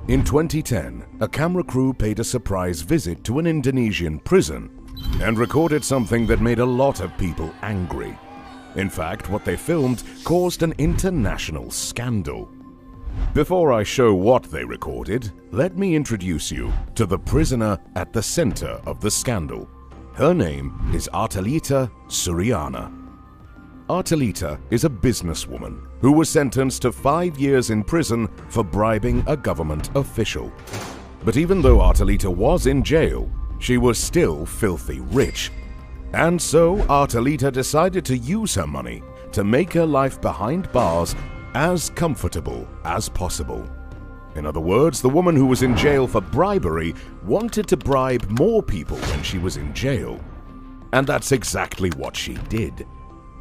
In 2010, a camera crew paid a surprise visit to an Indonesian prison and recorded something that made a lot of people angry. In fact, what they filmed caused an international scandal. Before I show what they recorded, let me introduce you to the prisoner at the center of the scandal. Her name is Artalyta Suryani. Artalyta is a businesswoman who was sentenced to 5 years in prison for bribing a government official. But even though Artalyta was in jail, she was still filthy rich. And so Artalyta decided to use her money to make her life behind bars as comfortable as possible. In other words, the woman who was in jail for bribery wanted to bribe more people when she was in jail. And that's exactly what she did.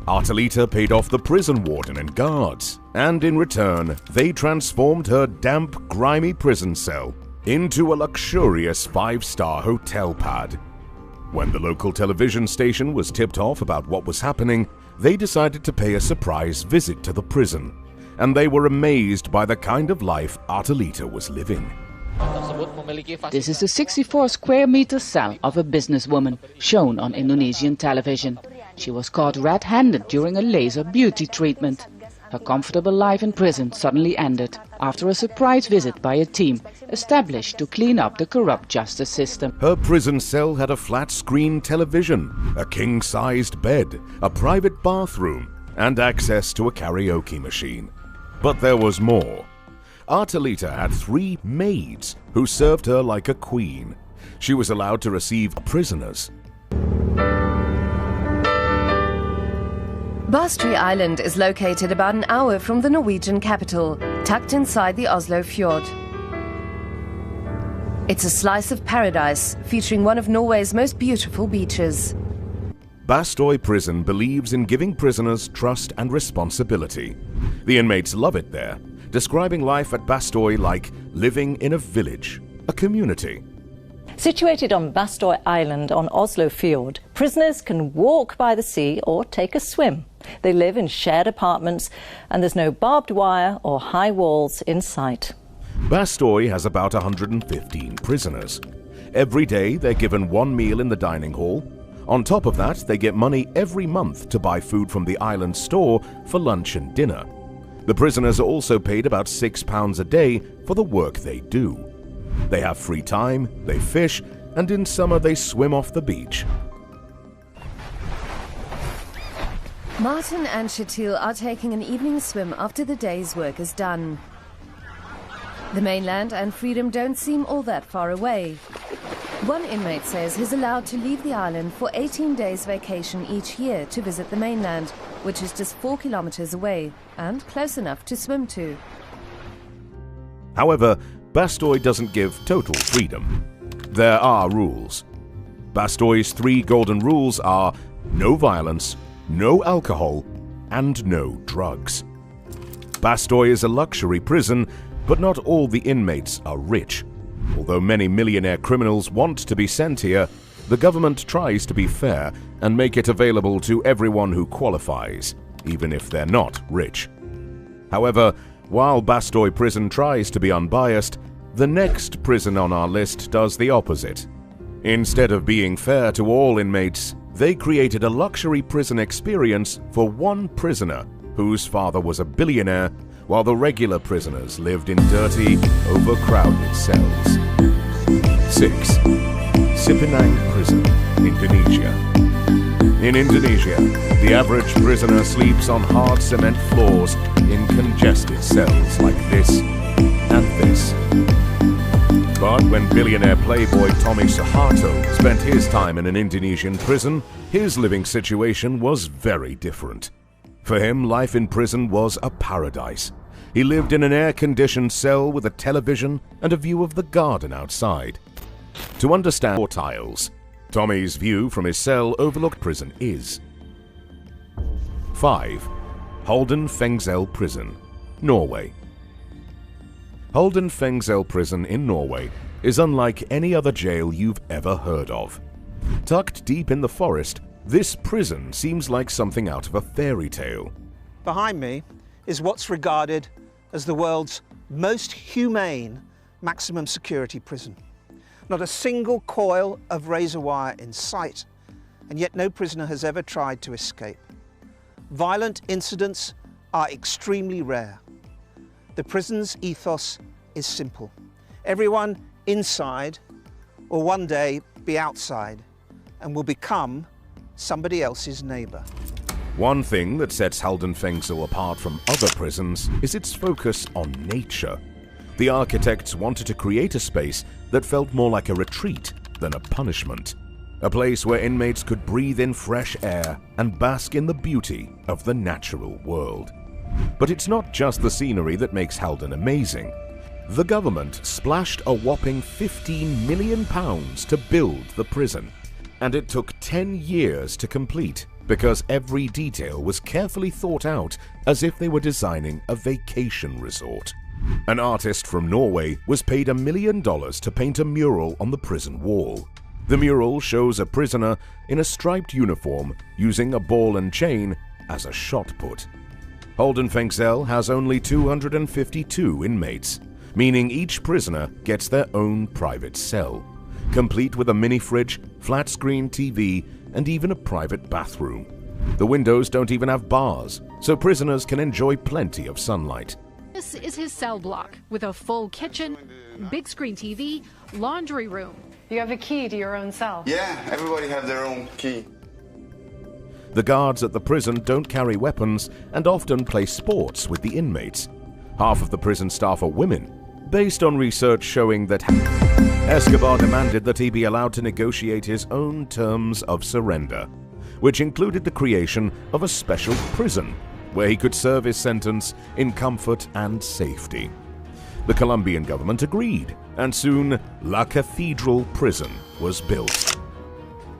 Artalyta paid off the prison warden and guards, and in return, they transformed her damp, grimy prison cell into a luxurious 5-star hotel pad. When the local television station was tipped off about what was happening, they decided to pay a surprise visit to the prison, and they were amazed by the kind of life Artalyta was living. This is the 64 square meter cell of a businesswoman shown on Indonesian television. She was caught red-handed during a laser beauty treatment. Her comfortable life in prison suddenly ended after a surprise visit by a team established to clean up the corrupt justice system. Her prison cell had a flat-screen television, a king-sized bed, a private bathroom, and access to a karaoke machine. But there was more. Artalyta had 3 maids who served her like a queen. She was allowed to receive prisoners. Bastøy Island is located about an hour from the Norwegian capital, tucked inside the Oslo fjord. It's a slice of paradise, featuring one of Norway's most beautiful beaches. Bastøy Prison believes in giving prisoners trust and responsibility. The inmates love it there, describing life at Bastøy like living in a village, a community. Situated on Bastøy Island on Oslo Fjord, prisoners can walk by the sea or take a swim. They live in shared apartments and there's no barbed wire or high walls in sight. Bastøy has about 115 prisoners. Every day they're given 1 meal in the dining hall. On top of that, they get money every month to buy food from the island store for lunch and dinner. The prisoners are also paid about £6 a day for the work they do. They have free time, they fish, and in summer they swim off the beach. Martin and Shatil are taking an evening swim after the day's work is done. The mainland and freedom don't seem all that far away. One inmate says he's allowed to leave the island for 18 days vacation each year to visit the mainland, which is just 4 kilometers away and close enough to swim to. However, Bastøy doesn't give total freedom. There are rules. Bastøy's 3 golden rules are no violence, no alcohol, and no drugs. Bastøy is a luxury prison, but not all the inmates are rich. Although many millionaire criminals want to be sent here, the government tries to be fair and make it available to everyone who qualifies, even if they're not rich. However, while Bastøy Prison tries to be unbiased, the next prison on our list does the opposite. Instead of being fair to all inmates, they created a luxury prison experience for one prisoner whose father was a billionaire, while the regular prisoners lived in dirty, overcrowded cells. 6. Sipinang Prison, Indonesia. In Indonesia, the average prisoner sleeps on hard cement floors in congested cells like this and this. But when billionaire playboy Tommy Suharto spent his time in an Indonesian prison, his living situation was very different. For him, life in prison was a paradise. He lived in an air-conditioned cell with a television and a view of the garden outside. To understand 4 tiles, Tommy's view from his cell overlooked prison is 5. Halden Fengsel Prison, Norway. Halden Fengsel Prison in Norway is unlike any other jail you've ever heard of. Tucked deep in the forest, this prison seems like something out of a fairy tale. Behind me is what's regarded as the world's most humane maximum security prison. Not a single coil of razor wire in sight, and yet no prisoner has ever tried to escape. Violent incidents are extremely rare. The prison's ethos is simple. Everyone inside will one day be outside and will become somebody else's neighbour. One thing that sets Halden Fengsel apart from other prisons is its focus on nature. The architects wanted to create a space that felt more like a retreat than a punishment. A place where inmates could breathe in fresh air and bask in the beauty of the natural world. But it's not just the scenery that makes Halden amazing. The government splashed a whopping £15 million to build the prison, and it took 10 years to complete because every detail was carefully thought out as if they were designing a vacation resort. An artist from Norway was paid $1 million to paint a mural on the prison wall. The mural shows a prisoner in a striped uniform using a ball and chain as a shot put. Halden Fengsel has only 252 inmates, meaning each prisoner gets their own private cell, complete with a mini-fridge, flat-screen TV, and even a private bathroom. The windows don't even have bars, so prisoners can enjoy plenty of sunlight. This is his cell block with a full kitchen, big screen TV, laundry room. You have a key to your own cell? Yeah, everybody has their own key. The guards at the prison don't carry weapons and often play sports with the inmates. Half of the prison staff are women, based on research showing that Escobar demanded that he be allowed to negotiate his own terms of surrender, which included the creation of a special prison where he could serve his sentence in comfort and safety. The Colombian government agreed, and soon La Cathedral prison was built.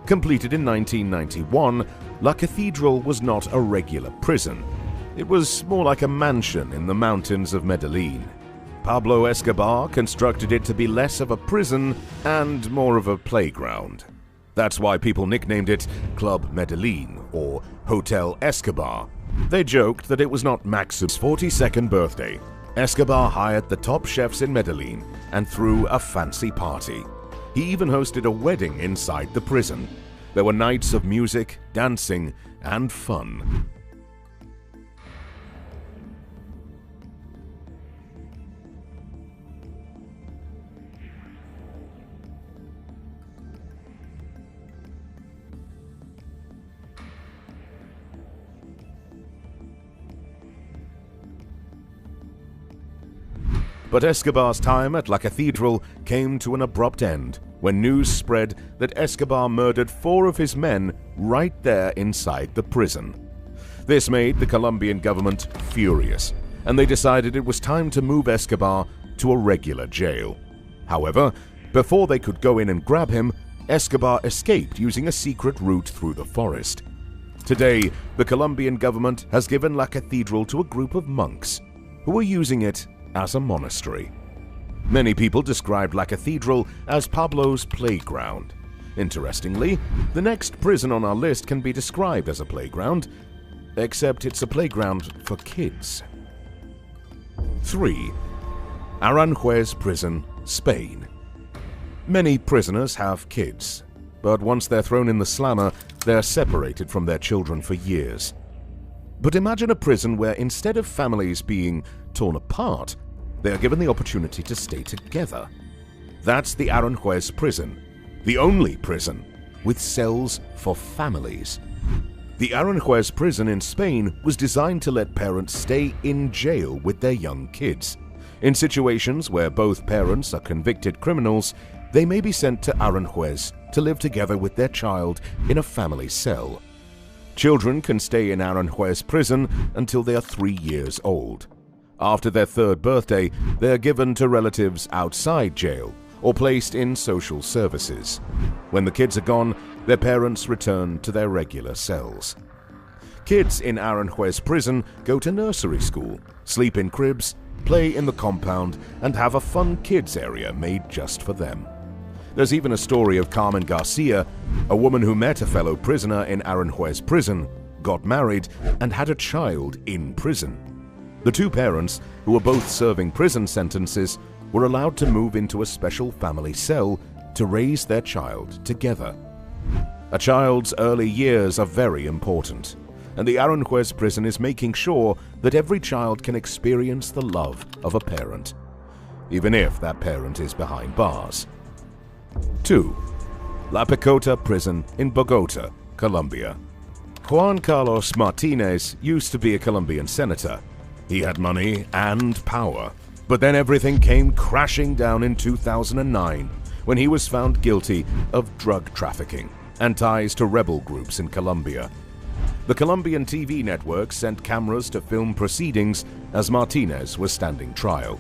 Completed in 1991, La Cathedral was not a regular prison. It was more like a mansion in the mountains of Medellin. Pablo Escobar constructed it to be less of a prison and more of a playground. That's why people nicknamed it Club Medellin or Hotel Escobar. They joked that it was not Max's 42nd birthday. Escobar hired the top chefs in Medellin and threw a fancy party. He even hosted a wedding inside the prison. There were nights of music, dancing, and fun. But Escobar's time at La Cathedral came to an abrupt end when news spread that Escobar murdered 4 of his men right there inside the prison. This made the Colombian government furious, and they decided it was time to move Escobar to a regular jail. However, before they could go in and grab him, Escobar escaped using a secret route through the forest. Today, the Colombian government has given La Cathedral to a group of monks who are using it as a monastery. Many people described La Cathedral as Pablo's playground. Interestingly, the next prison on our list can be described as a playground, except it's a playground for kids. 3. Aranjuez Prison, Spain. Many prisoners have kids, but once they're thrown in the slammer, they're separated from their children for years. But imagine a prison where instead of families being torn apart, they are given the opportunity to stay together. That's the Aranjuez prison, the only prison with cells for families. The Aranjuez prison in Spain was designed to let parents stay in jail with their young kids. In situations where both parents are convicted criminals, they may be sent to Aranjuez to live together with their child in a family cell. Children can stay in Aranjuez prison until they are 3 years old. After their 3rd birthday, they are given to relatives outside jail or placed in social services. When the kids are gone, their parents return to their regular cells. Kids in Aranjuez prison go to nursery school, sleep in cribs, play in the compound, and have a fun kids area made just for them. There's even a story of Carmen Garcia, a woman who met a fellow prisoner in Aranjuez prison, got married, and had a child in prison. The 2 parents, who were both serving prison sentences, were allowed to move into a special family cell to raise their child together. A child's early years are very important, and the Aranjuez prison is making sure that every child can experience the love of a parent, even if that parent is behind bars. 2. La Picota Prison in Bogota, Colombia. Juan Carlos Martinez used to be a Colombian senator. He had money and power, but then everything came crashing down in 2009 when he was found guilty of drug trafficking and ties to rebel groups in Colombia. The Colombian TV network sent cameras to film proceedings as Martinez was standing trial.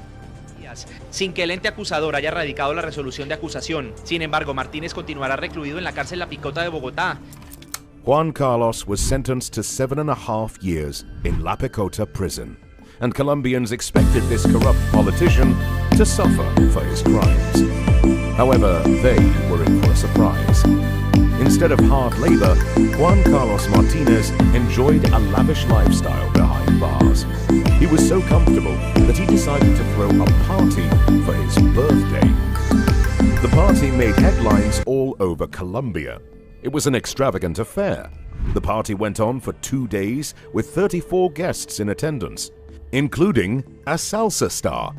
Sin que el ente acusador haya radicado la resolución de acusación. Sin embargo, Martínez continuará recluido en la cárcel La Picota de Bogotá. Juan Carlos was sentenced to 7.5 years in La Picota prison, and Colombians expected this corrupt politician to suffer for his crimes. However, they were in for a surprise. Instead of hard labor, Juan Carlos Martinez enjoyed a lavish lifestyle behind bars. He was so comfortable that he decided to throw a party for his birthday. The party made headlines all over Colombia. It was an extravagant affair. The party went on for 2 days with 34 guests in attendance, including a salsa star.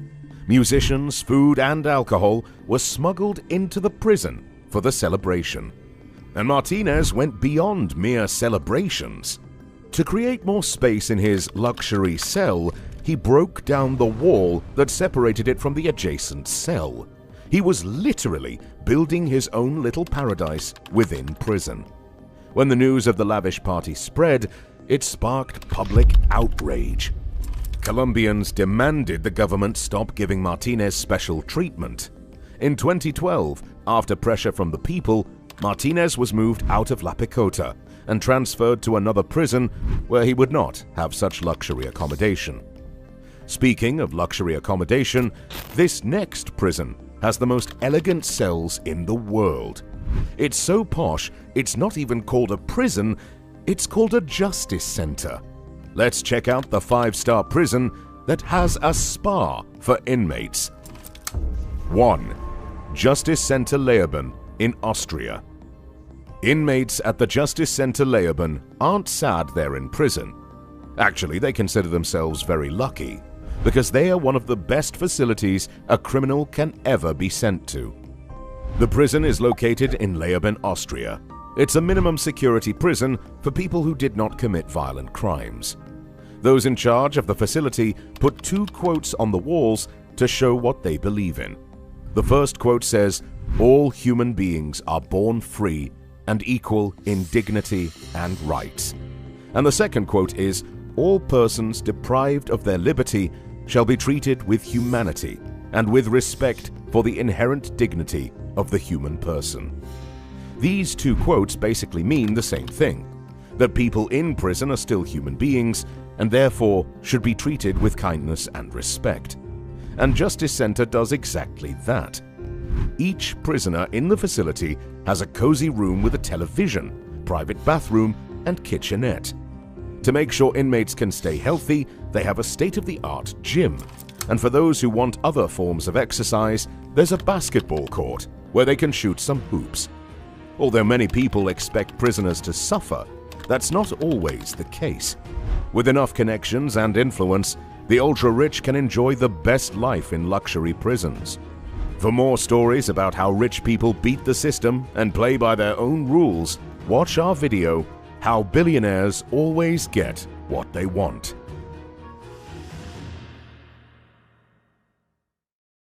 Musicians, food and alcohol were smuggled into the prison for the celebration. And Martinez went beyond mere celebrations. To create more space in his luxury cell, he broke down the wall that separated it from the adjacent cell. He was literally building his own little paradise within prison. When the news of the lavish party spread, it sparked public outrage. Colombians demanded the government stop giving Martinez special treatment. In 2012, after pressure from the people, Martinez was moved out of La Picota and transferred to another prison where he would not have such luxury accommodation. Speaking of luxury accommodation, this next prison has the most elegant cells in the world. It's so posh, it's not even called a prison, it's called a justice center. Let's check out the 5-star prison that has a spa for inmates. 1. Justice Center Leoben in Austria. Inmates at the Justice Center Leoben aren't sad they're in prison. Actually, they consider themselves very lucky, because they are one of the best facilities a criminal can ever be sent to. The prison is located in Leoben, Austria. It's a minimum security prison for people who did not commit violent crimes. Those in charge of the facility put 2 quotes on the walls to show what they believe in. The first quote says, "All human beings are born free and equal in dignity and rights." And the second quote is, "All persons deprived of their liberty shall be treated with humanity and with respect for the inherent dignity of the human person." These 2 quotes basically mean the same thing, that people in prison are still human beings and therefore should be treated with kindness and respect. And Justice Center does exactly that. Each prisoner in the facility has a cozy room with a television, private bathroom, and kitchenette. To make sure inmates can stay healthy, they have a state-of-the-art gym. And for those who want other forms of exercise, there's a basketball court where they can shoot some hoops. Although many people expect prisoners to suffer, that's not always the case. With enough connections and influence, the ultra-rich can enjoy the best life in luxury prisons. For more stories about how rich people beat the system and play by their own rules, watch our video, How Billionaires Always Get What They Want.